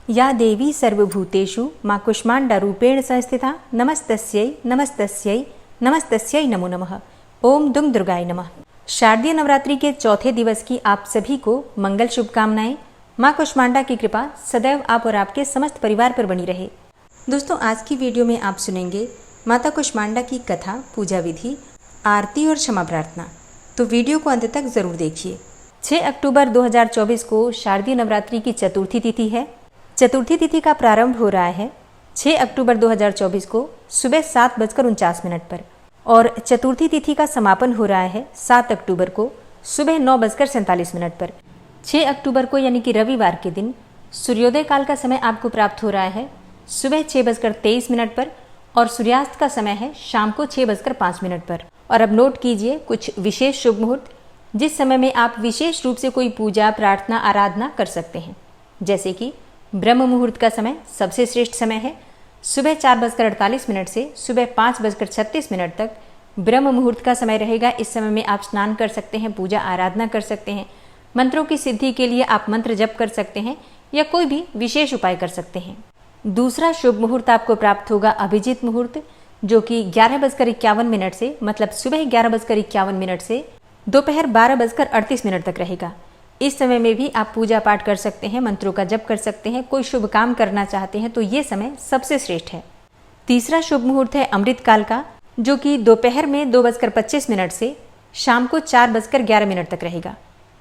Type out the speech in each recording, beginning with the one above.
या देवी सर्वभूतेषु माँ कुष्मांडा रूपेण संस्थिता नमस्तस्यै नमस्तस्यै नमस्तस्यै नमो नमः। ओम दुम दुर्गाय नमः। शारदीय नवरात्रि के चौथे दिवस की आप सभी को मंगल शुभकामनाएं। माँ कुष्मांडा की कृपा सदैव आप और आपके समस्त परिवार पर बनी रहे। दोस्तों, आज की वीडियो में आप सुनेंगे माता कुष्मांडा की कथा, पूजा विधि, आरती और क्षमा प्रार्थना। तो वीडियो को अंत तक जरूर देखिए। 6 अक्टूबर 2024 को शारदीय नवरात्रि की चतुर्थी तिथि है। चतुर्थी तिथि का प्रारंभ हो रहा है 6 अक्टूबर 2024 को सुबह 7:49 पर और चतुर्थी तिथि का समापन हो रहा है 7 अक्टूबर को सुबह 9:47 पर। 6 अक्टूबर को यानी कि रविवार के दिन सूर्योदय काल का समय आपको प्राप्त हो रहा है सुबह 6:23 पर और सूर्यास्त का समय है शाम को 6:05 पर। और अब नोट कीजिए कुछ विशेष शुभ मुहूर्त जिस समय में आप विशेष रूप से कोई पूजा, प्रार्थना, आराधना कर सकते हैं। जैसे कि ब्रह्म मुहूर्त का समय सबसे श्रेष्ठ समय है। सुबह 4:48 से सुबह 5:36 तक ब्रह्म मुहूर्त का समय रहेगा। इस समय में आप स्नान कर सकते हैं, पूजा आराधना कर सकते हैं, मंत्रों की सिद्धि के लिए आप मंत्र जप कर सकते हैं या कोई भी विशेष उपाय कर सकते हैं। दूसरा शुभ मुहूर्त आपको प्राप्त होगा अभिजीत मुहूर्त, जो कि 11:51 से मतलब सुबह 11:51 से दोपहर 12:38 तक रहेगा। इस समय में भी आप पूजा पाठ कर सकते हैं, मंत्रों का जप कर सकते हैं, कोई शुभ काम करना चाहते हैं तो ये समय सबसे श्रेष्ठ है। तीसरा शुभ मुहूर्त है अमृत काल का, जो कि दोपहर में 2:25 से शाम को 4:11 तक रहेगा।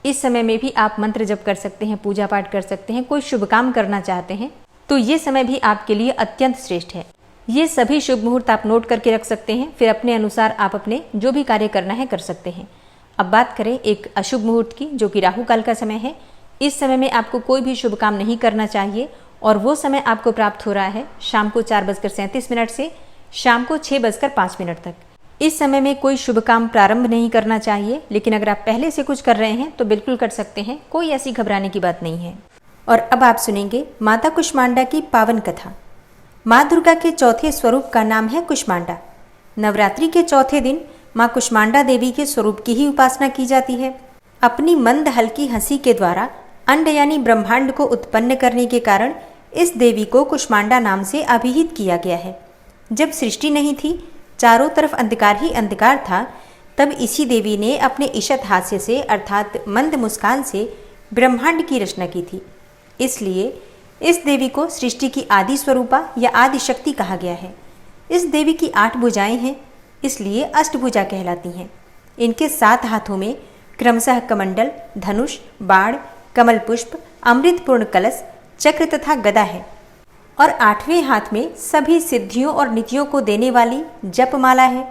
इस समय में भी आप मंत्र जप कर सकते हैं, पूजा पाठ कर सकते हैं, कोई शुभ काम करना चाहते हैं तो ये समय भी आपके लिए अत्यंत श्रेष्ठ है। ये सभी शुभ मुहूर्त आप नोट करके रख सकते हैं, फिर अपने अनुसार आप अपने जो भी कार्य करना है कर सकते हैं। अब बात करें एक अशुभ मुहूर्त की, जो कि राहु काल का समय है। इस समय में आपको कोई भी शुभ काम नहीं करना चाहिए और वो समय आपको प्राप्त हो रहा है शाम को 4:37 से शाम को 6:05 तक। इस समय में कोई शुभ काम प्रारंभ नहीं करना चाहिए, लेकिन अगर आप पहले से कुछ कर रहे हैं तो बिल्कुल कर सकते हैं, कोई ऐसी घबराने की बात नहीं है। और अब आप सुनेंगे माता कुष्मांडा की पावन कथा। माँ दुर्गा के चौथे स्वरूप का नाम है कुष्मांडा। नवरात्रि के चौथे दिन माँ कुष्मांडा देवी के स्वरूप की ही उपासना की जाती है। अपनी मंद हल्की हंसी के द्वारा अंड यानी ब्रह्मांड को उत्पन्न करने के कारण इस देवी को कुष्मांडा नाम से अभिहित किया गया है। जब सृष्टि नहीं थी, चारों तरफ अंधकार ही अंधकार था, तब इसी देवी ने अपने ईशत हास्य से अर्थात मंद मुस्कान से ब्रह्मांड की रचना की थी। इसलिए इस देवी को सृष्टि की आदि स्वरूपा या आदि शक्ति कहा गया है। इस देवी की 8 भुजाएं हैं, इसलिए अष्टभुजा कहलाती हैं। इनके 7 हाथों में क्रमशः कमंडल, धनुष, बाण, कमल पुष्प, अमृतपूर्ण कलश, चक्र तथा गदा है और 8वें हाथ में सभी सिद्धियों और नीतियों को देने वाली जपमाला है।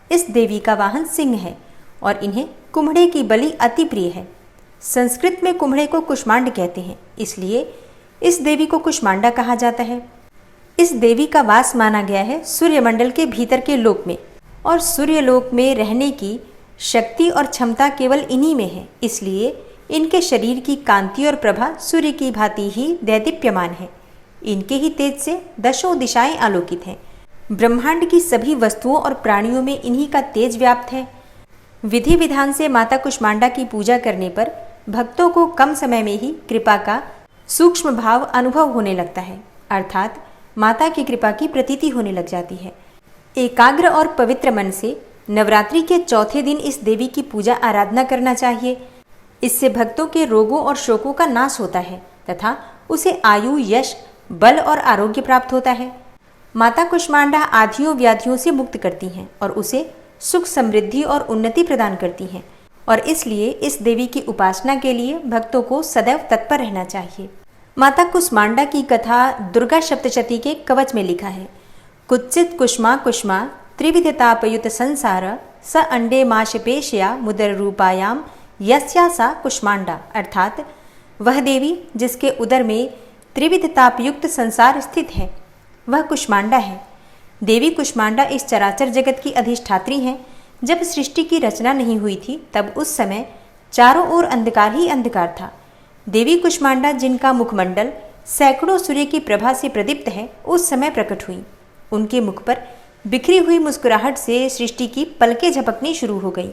इस देवी का वाहन सिंह है और इन्हें कुम्हड़े की बलि अति प्रिय है। संस्कृत में कुम्हड़े को कुष्मांड कहते हैं, इसलिए इस देवी को कुष्मांडा कहा जाता है। इस देवी का वास माना गया है सूर्यमंडल के भीतर के लोक में और सूर्यलोक में रहने की शक्ति और क्षमता केवल इन्हीं में है, इसलिए इनके शरीर की कांति और प्रभा सूर्य की भांति ही दैदीप्यमान है। इनके ही तेज से 10 दिशाएं आलोकित हैं। ब्रह्मांड की सभी वस्तुओं और प्राणियों में इन्हीं का तेज व्याप्त है। विधि विधान से माता कुष्मांडा की पूजा करने पर भक्तों को कम समय में ही कृपा का सूक्ष्म भाव अनुभव होने लगता है, अर्थात माता की कृपा की प्रतीति होने लग जाती है। एकाग्र और पवित्र मन से नवरात्रि के चौथे दिन इस देवी की पूजा आराधना करना चाहिए। इससे भक्तों के रोगों और शोकों का नाश होता है तथा उसे आयु, यश, बल और आरोग्य प्राप्त होता है। माता कुष्मांडा आधियों व्याधियों से मुक्त करती हैं और उसे सुख, समृद्धि और उन्नति प्रदान करती हैं और इसलिए इस देवी की उपासना के लिए भक्तों को सदैव तत्पर रहना चाहिए। माता कुष्मांडा की कथा दुर्गा सप्तशती के कवच में लिखा है। कुत्सित कुष्मा कुष्मा त्रिविधतापयुत संसार स अंडे माशपेशया मुदर रूपायाम यस्या सा कुष्मांडा, अर्थात वह देवी जिसके उदर में त्रिविधतापयुक्त संसार स्थित है वह कुष्मांडा है। देवी कुष्मांडा इस चराचर जगत की अधिष्ठात्री हैं। जब सृष्टि की रचना नहीं हुई थी तब उस समय चारों ओर अंधकार ही अंधकार था। देवी कुष्मांडा, जिनका मुखमंडल सैकड़ों सूर्य की प्रभा से प्रदीप्त है, उस समय प्रकट हुई। उनके मुख पर बिखरी हुई मुस्कुराहट से सृष्टि की पलकें झपकनी शुरू हो गई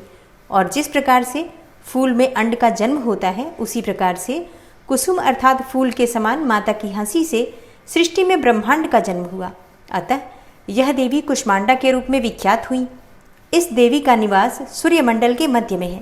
और जिस प्रकार से फूल में अंड का जन्म होता है, उसी प्रकार से कुसुम अर्थात फूल के समान माता की हंसी से सृष्टि में ब्रह्मांड का जन्म हुआ। अतः यह देवी कुष्मांडा के रूप में विख्यात हुई। इस देवी का निवास सूर्यमंडल के मध्य में है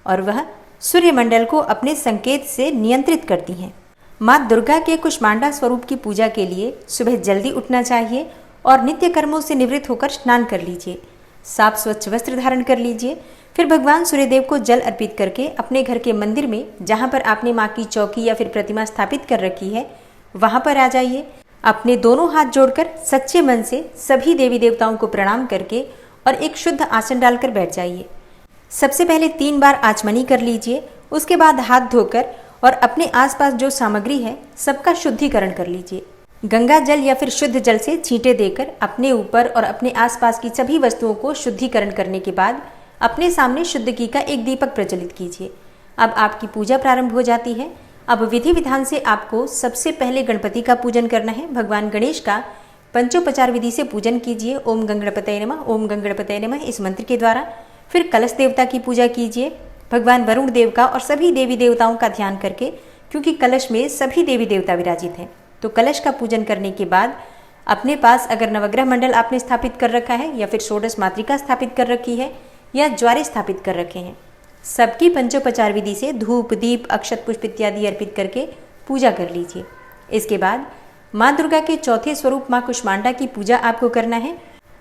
और वह सूर्यमंडल को अपने संकेत से नियंत्रित करती हैं। माँ दुर्गा के कुष्मांडा स्वरूप की पूजा के लिए सुबह जल्दी उठना चाहिए और नित्य कर्मों से निवृत्त होकर स्नान कर लीजिए, साफ स्वच्छ वस्त्र धारण कर लीजिए। फिर भगवान सूर्यदेव को जल अर्पित करके अपने घर के मंदिर में, जहाँ पर आपने माँ की चौकी या फिर प्रतिमा स्थापित कर रखी है, वहाँ पर आ जाइए। अपने दोनों हाथ जोड़कर सच्चे मन से सभी देवी देवताओं को प्रणाम करके और एक शुद्ध आसन डालकर बैठ जाइए। सबसे पहले 3 बार आचमनी कर लीजिए। उसके बाद हाथ धोकर और अपने आसपास जो सामग्री है सबका शुद्धिकरण कर लीजिए। गंगा जल या फिर शुद्ध जल से छींटे देकर अपने ऊपर और अपने आसपास की सभी वस्तुओं को शुद्धिकरण करने के बाद अपने सामने शुद्ध घी का एक दीपक प्रज्वलित कीजिए। अब आपकी पूजा प्रारंभ हो जाती है। अब विधि विधान से आपको सबसे पहले गणपति का पूजन करना है। भगवान गणेश का पंचोपचार विधि से पूजन कीजिए। ओम गणपतये नमः, ओम गणपतये नमः इस मंत्र के द्वारा। फिर कलश देवता की पूजा कीजिए, भगवान वरुण देव का और सभी देवी देवताओं का ध्यान करके, क्योंकि कलश में सभी देवी देवता विराजित हैं। तो कलश का पूजन करने के बाद अपने पास अगर नवग्रह मंडल आपने स्थापित कर रखा है या फिर षोडश मातृका स्थापित कर रखी है या ज्वारे स्थापित कर रखे हैं, सबकी पंचोपचार विधि से धूप दीप अक्षत पुष्प इत्यादि अर्पित करके पूजा कर लीजिए। इसके बाद माँ दुर्गा के चौथे स्वरूप माँ कुष्मांडा की पूजा आपको करना है।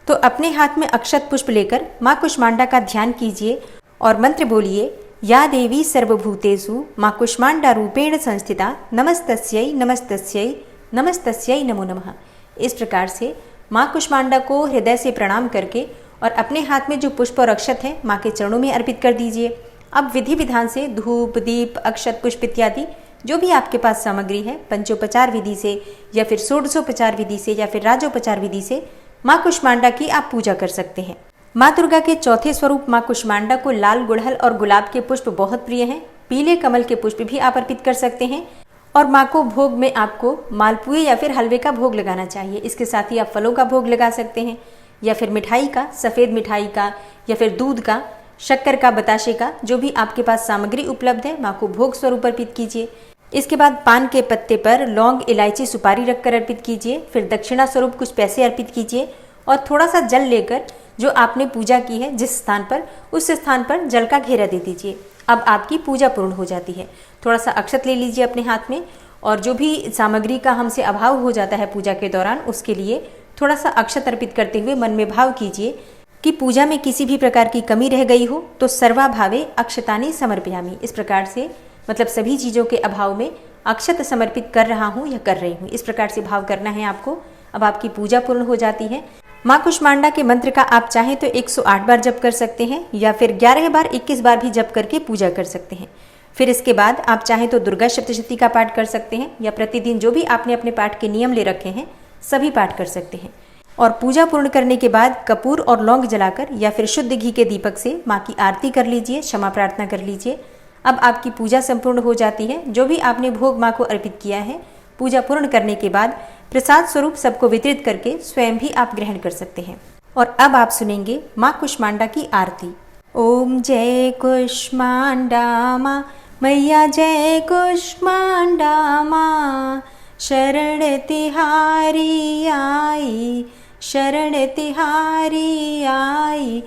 तो अपने हाथ में अक्षत पुष्प लेकर माँ कुष्मांडा का ध्यान कीजिए और मंत्र बोलिए, या देवी सर्वभूतेषु माँ कुष्मांडा रूपेण संस्थिता नमस्तस्यै नमस्तस्यै नमस्तस्यै नमो नमः। इस प्रकार से माँ कुष्मांडा को हृदय से प्रणाम करके और अपने हाथ में जो पुष्प और अक्षत है माँ के चरणों में अर्पित कर दीजिए। अब विधि विधान से धूप दीप अक्षत पुष्प इत्यादि जो भी आपके पास सामग्री है पंचोपचार विधि से या फिर षोडशोपचार विधि से या फिर राजोपचार विधि से माँ कुष्मांडा की आप पूजा कर सकते हैं। माँ दुर्गा के चौथे स्वरूप माँ कुष्मांडा को लाल गुड़हल और गुलाब के पुष्प बहुत प्रिय हैं। पीले कमल के पुष्प भी आप अर्पित कर सकते हैं और माँ को भोग में आपको मालपुए या फिर हलवे का भोग लगाना चाहिए। इसके साथ ही आप फलों का भोग लगा सकते हैं या फिर मिठाई का, सफ़ेद मिठाई का या फिर दूध का, शक्कर का, बताशे का, जो भी आपके पास सामग्री उपलब्ध है माँ को भोग स्वरूप अर्पित कीजिए। इसके बाद पान के पत्ते पर लौंग इलायची सुपारी रखकर अर्पित कीजिए। फिर दक्षिणा स्वरूप कुछ पैसे अर्पित कीजिए और थोड़ा सा जल लेकर जो आपने पूजा की है जिस स्थान पर, उस स्थान पर जल का घेरा दे दीजिए। अब आपकी पूजा पूर्ण हो जाती है। थोड़ा सा अक्षत ले लीजिए अपने हाथ में और जो भी सामग्री का हमसे अभाव हो जाता है पूजा के दौरान, उसके लिए थोड़ा सा अक्षत अर्पित करते हुए मन में भाव कीजिए कि पूजा में किसी भी प्रकार की कमी रह गई हो तो सर्वाभावे अक्षतानि समर्पयामि। इस प्रकार से मतलब सभी चीज़ों के अभाव में अक्षत समर्पित कर रहा हूँ या कर रही हूँ, इस प्रकार से भाव करना है आपको। अब आपकी पूजा पूर्ण हो जाती है। माँ कुष्मांडा के मंत्र का आप चाहें तो 108 बार जप कर सकते हैं या फिर 11 बार 21 बार भी जप करके पूजा कर सकते हैं। फिर इसके बाद आप चाहें तो दुर्गा सप्तशती का पाठ कर सकते हैं या प्रतिदिन जो भी आपने अपने पाठ के नियम ले रखे हैं सभी पाठ कर सकते हैं। और पूजा पूर्ण करने के बाद कपूर और लौंग जलाकर या फिर शुद्ध घी के दीपक से माँ की आरती कर लीजिए, क्षमा प्रार्थना कर लीजिए। अब आपकी पूजा संपूर्ण हो जाती है। जो भी आपने भोग माँ को अर्पित किया है, पूजा पूर्ण करने के बाद प्रसाद स्वरूप सबको वितरित करके स्वयं भी आप ग्रहण कर सकते हैं। और अब आप सुनेंगे माँ कुष्मांडा की आरती। ओम जय कुष्मांडा माँ, मैया जय कुष्मांडा माँ, शरण तिहारी आई, शरण तिहारी आई,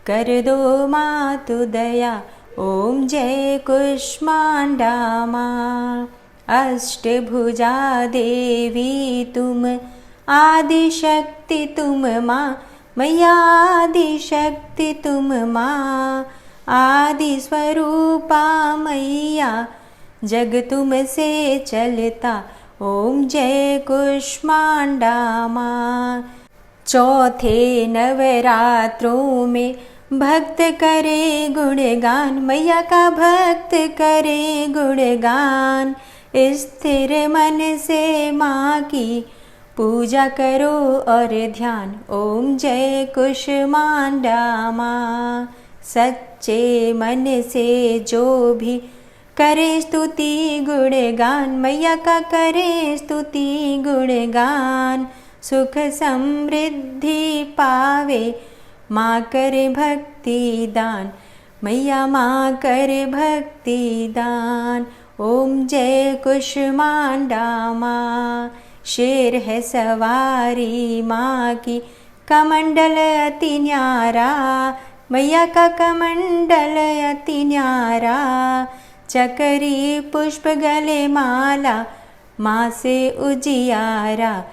कर दो माँ तू दया। ओम जय कुष्मांडा माँ, अष्टभुजा देवी तुम, आदि शक्ति तुम माँ, मैया आदि शक्ति तुम माँ, आदि स्वरूपा मैया, जग तुम से चलता। ओम जय कुष्मांडा माँ। चौथे नवरात्रों में भक्त करे गुणगान, मैया का भक्त करे गुणगान। स्थिर मन से माँ की पूजा करो और ध्यान। ओम जय कुष्मांडा माँ। सच्चे मन से जो भी करे स्तुति गुणगान, मैया का करे स्तुति गुणगान। सुख समृद्धि पावे माँ करे भक्ति दान, मैया माँ करे भक्ति दान। ओम जय कुष्मांडा माँ, शेर है सवारी माँ की, कमंडल अति न्यारा, मैया का कमंडल अति न्यारा, चकरी पुष्प गले माला, माँ से उजियारा,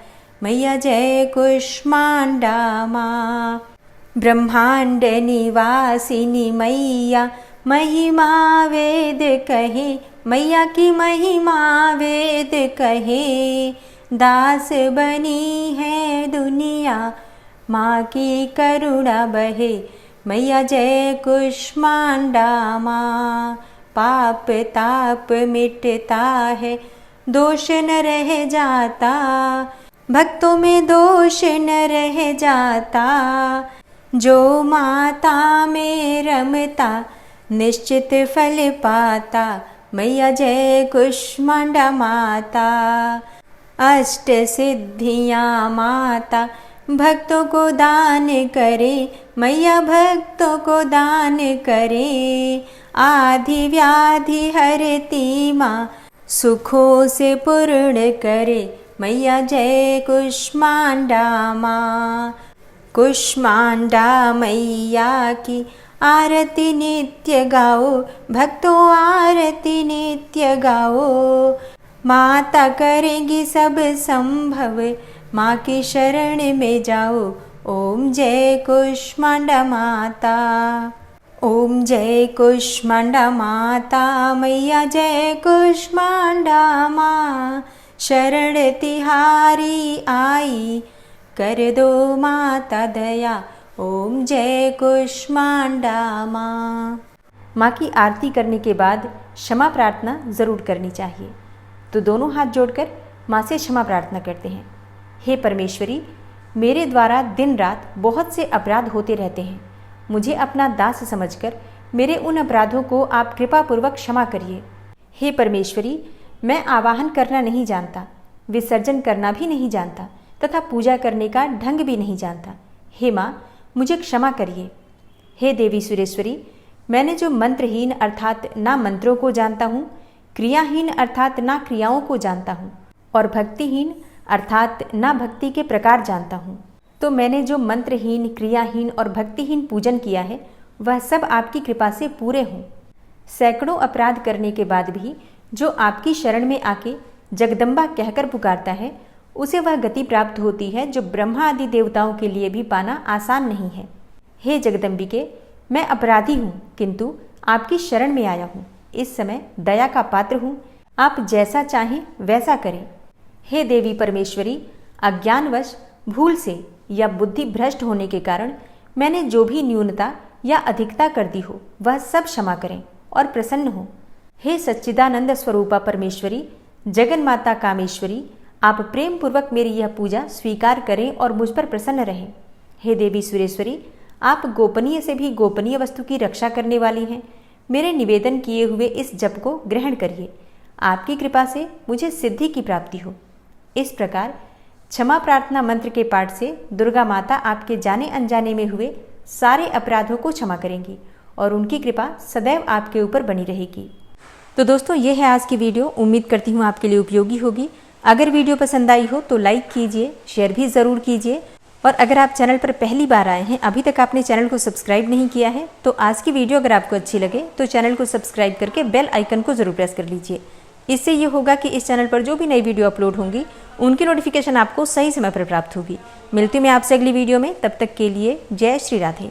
मैया जय कुष्मांडा माँ। ब्रह्मांड निवासिनी मैया, महिमा वेद कहे, मैया की महिमा वेद कहे, दास बनी है दुनिया, माँ की करुणा बहे, मैया जय कुष्मांडा माँ। पाप ताप मिटता है, दोष न रह जाता, भक्तों में दोष न रह जाता, जो माता में रमता निश्चित फल पाता, मैया जय कुष्मांडा माता। अष्ट सिद्धियाँ माता भक्तों को दान करे, मैया भक्तों को दान करे, आदि व्याधि हरती माँ, सुखों से पूर्ण करे, मैया जय कुष्मांडा माँ। कुष्मांडा मैया की आरती नित्य गाओ, भक्तों आरती नित्य गाओ, माता करेगी सब संभव, माँ की शरण में जाओ, ओम जय कुष्मांडा माता। ओम जय कुष्मांडा माता, मैया जय कुष्मांडा माँ, शरण तिहारी आई, कर दो माता दया, ओम जय कुष्मांडा माँ। माँ की आरती करने के बाद क्षमा प्रार्थना ज़रूर करनी चाहिए। तो दोनों हाथ जोड़कर माँ से क्षमा प्रार्थना करते हैं। हे परमेश्वरी, मेरे द्वारा दिन रात बहुत से अपराध होते रहते हैं। मुझे अपना दास समझकर मेरे उन अपराधों को आप कृपापूर्वक क्षमा करिए। हे परमेश्वरी, मैं आवाहन करना नहीं जानता, विसर्जन करना भी नहीं जानता तथा पूजा करने का ढंग भी नहीं जानता। हे माँ, मुझे क्षमा करिए। हे देवी सुरेश्वरी, मैंने जो मंत्रहीन अर्थात ना मंत्रों को जानता हूँ, क्रियाहीन अर्थात ना क्रियाओं को जानता हूँ, और भक्तिहीन अर्थात ना भक्ति के प्रकार जानता हूँ, तो मैंने जो मंत्रहीन, क्रियाहीन और भक्तिहीन पूजन किया है, वह सब आपकी कृपा से पूरे हों। सैकड़ों अपराध करने के बाद भी जो आपकी शरण में आके जगदम्बा कहकर पुकारता है, उसे वह गति प्राप्त होती है जो ब्रह्मा आदि देवताओं के लिए भी पाना आसान नहीं है। हे जगदम्बिके, मैं अपराधी हूँ, किंतु आपकी शरण में आया हूँ। इस समय दया का पात्र हूँ, आप जैसा चाहें वैसा करें। हे देवी परमेश्वरी, अज्ञानवश, भूल से या बुद्धि भ्रष्ट होने के कारण मैंने जो भी न्यूनता या अधिकता कर दी हो, वह सब क्षमा करें और प्रसन्न हो। हे सच्चिदानंद स्वरूपा परमेश्वरी, जगन माता कामेश्वरी, आप प्रेम पूर्वक मेरी यह पूजा स्वीकार करें और मुझ पर प्रसन्न रहें। हे देवी सुरेश्वरी, आप गोपनीय से भी गोपनीय वस्तु की रक्षा करने वाली हैं। मेरे निवेदन किए हुए इस जप को ग्रहण करिए। आपकी कृपा से मुझे सिद्धि की प्राप्ति हो। इस प्रकार क्षमा प्रार्थना मंत्र के पाठ से दुर्गा माता आपके जाने अनजाने में हुए सारे अपराधों को क्षमा करेंगी और उनकी कृपा सदैव आपके ऊपर बनी रहेगी। तो दोस्तों, ये है आज की वीडियो। उम्मीद करती हूँ आपके लिए उपयोगी होगी। अगर वीडियो पसंद आई हो तो लाइक कीजिए, शेयर भी ज़रूर कीजिए, और अगर आप चैनल पर पहली बार आए हैं, अभी तक आपने चैनल को सब्सक्राइब नहीं किया है, तो आज की वीडियो अगर आपको अच्छी लगे तो चैनल को सब्सक्राइब करके बेल आइकन को ज़रूर प्रेस कर लीजिए। इससे ये होगा कि इस चैनल पर जो भी नई वीडियो अपलोड होंगी उनकी नोटिफिकेशन आपको सही समय पर प्राप्त होगी। मिलती हूँ मैं आपसे अगली वीडियो में, तब तक के लिए जय श्री राधे।